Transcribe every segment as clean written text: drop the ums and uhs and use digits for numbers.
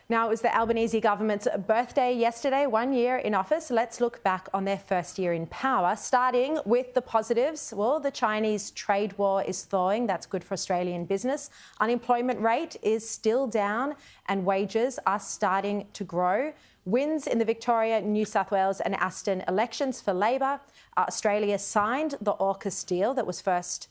Now, it was the Albanese government's birthday yesterday, 1 year in office. Let's look back on their first year in power, starting with the positives. Well, the Chinese trade war is thawing. That's good for Australian business. Unemployment rate is still down and wages are starting to grow. Wins in the Victoria, New South Wales and Aston elections for Labor. Australia signed the AUKUS deal that was first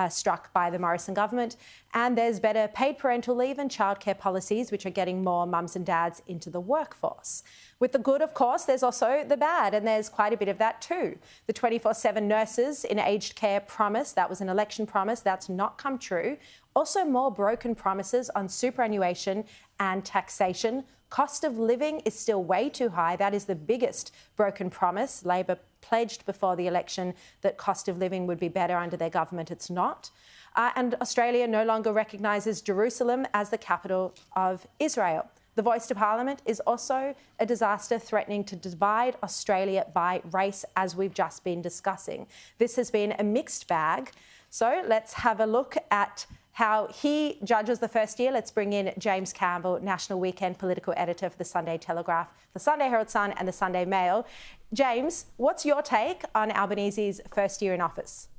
struck by the Morrison government. And there's better paid parental leave and childcare policies, which are getting more mums and dads into the workforce. With the good, of course, there's also the bad, and there's quite a bit of that too. The 24/7 nurses in aged care promise, that was an election promise, that's not come true. Also more broken promises on superannuation and taxation. Cost of living is still way too high. That is the biggest broken promise. Labor pledged before the election that cost of living would be better under their government. It's not. And Australia no longer recognises Jerusalem as the capital of Israel. The voice to Parliament is also a disaster threatening to divide Australia by race, as we've just been discussing. This has been a mixed bag. So let's have a look at how he judges the first year. Let's bring in James Campbell, National Weekend Political Editor for the Sunday Telegraph, the Sunday Herald Sun and the Sunday Mail. James, what's your take on Albanese's first year in office?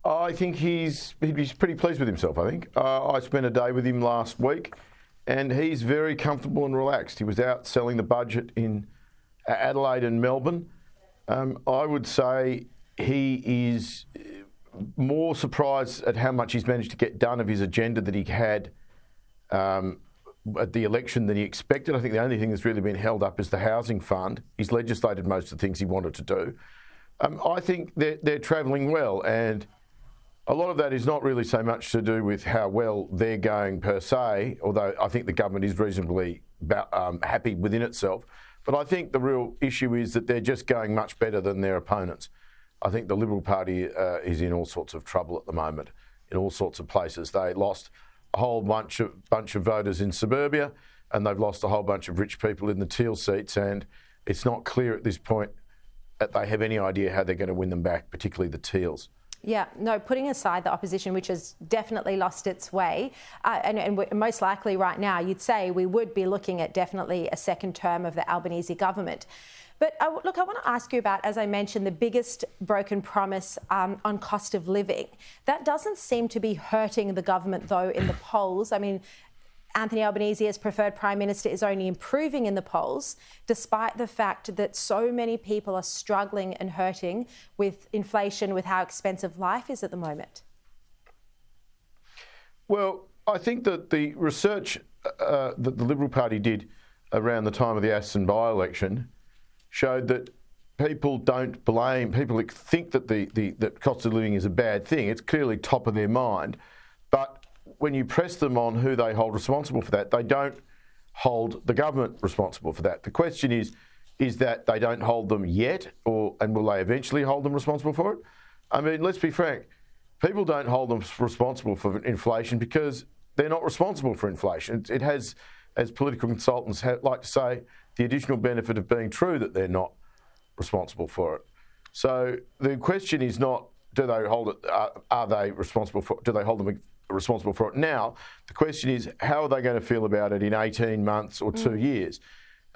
I think he's pretty pleased with himself, I think. I spent a day with him last week and he's very comfortable and relaxed. He was out selling the budget in Adelaide and Melbourne. I would say he is more surprised at how much he's managed to get done of his agenda that he had at the election than he expected. I think the only thing that's really been held up is the housing fund. He's legislated most of the things he wanted to do. I think they're travelling well, and a lot of that is not really so much to do with how well they're going per se, although I think the government is reasonably happy within itself. But I think the real issue is that they're just going much better than their opponents. I think the Liberal Party is in all sorts of trouble at the moment, in all sorts of places. They lost a whole bunch of voters in suburbia, and they've lost a whole bunch of rich people in the Teal seats, and it's not clear at this point that they have any idea how they're going to win them back, particularly the Teals. Yeah, no, putting aside the opposition, which has definitely lost its way, and most likely right now, you'd say we would be looking at definitely a second term of the Albanese government. But look, I want to ask you about, as I mentioned, the biggest broken promise on cost of living. That doesn't seem to be hurting the government, though, in the polls. I mean, Anthony Albanese as preferred Prime Minister is only improving in the polls, despite the fact that so many people are struggling and hurting with inflation, with how expensive life is at the moment. Well, I think that the research that the Liberal Party did around the time of the Aston by-election showed that people think that the cost of living is a bad thing. It's clearly top of their mind. But when you press them on who they hold responsible for that, they don't hold the government responsible for that. The question is that they don't hold them yet, and will they eventually hold them responsible for it? I mean, let's be frank. People don't hold them responsible for inflation because they're not responsible for inflation. It has, as political consultants like to say, the additional benefit of being true that they're not responsible for it. So the question is not, do they hold it? Are they responsible for? Do they hold them responsible for it now? The question is, how are they going to feel about it in 18 months or 2 years?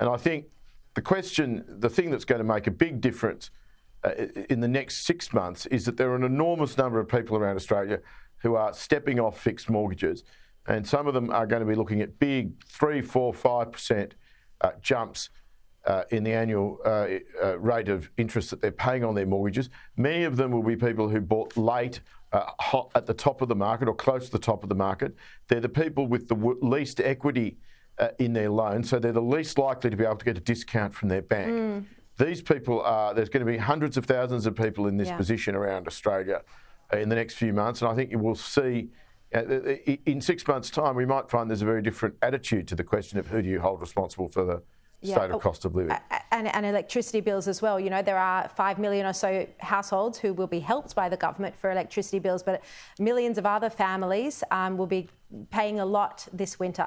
And I think the thing that's going to make a big difference in the next 6 months is that there are an enormous number of people around Australia who are stepping off fixed mortgages, and some of them are going to be looking at big 3, 4, 5% jumps in the annual rate of interest that they're paying on their mortgages. Many of them will be people who bought late, hot at the top of the market or close to the top of the market. They're the people with the least equity in their loan, so they're the least likely to be able to get a discount from their bank. These people there's going to be hundreds of thousands of people in this position around Australia in the next few months, and I think you will see in 6 months' time, we might find there's a very different attitude to the question of who do you hold responsible for the state of cost of living. And electricity bills as well. You know, there are 5 million or so households who will be helped by the government for electricity bills, but millions of other families will be paying a lot this winter.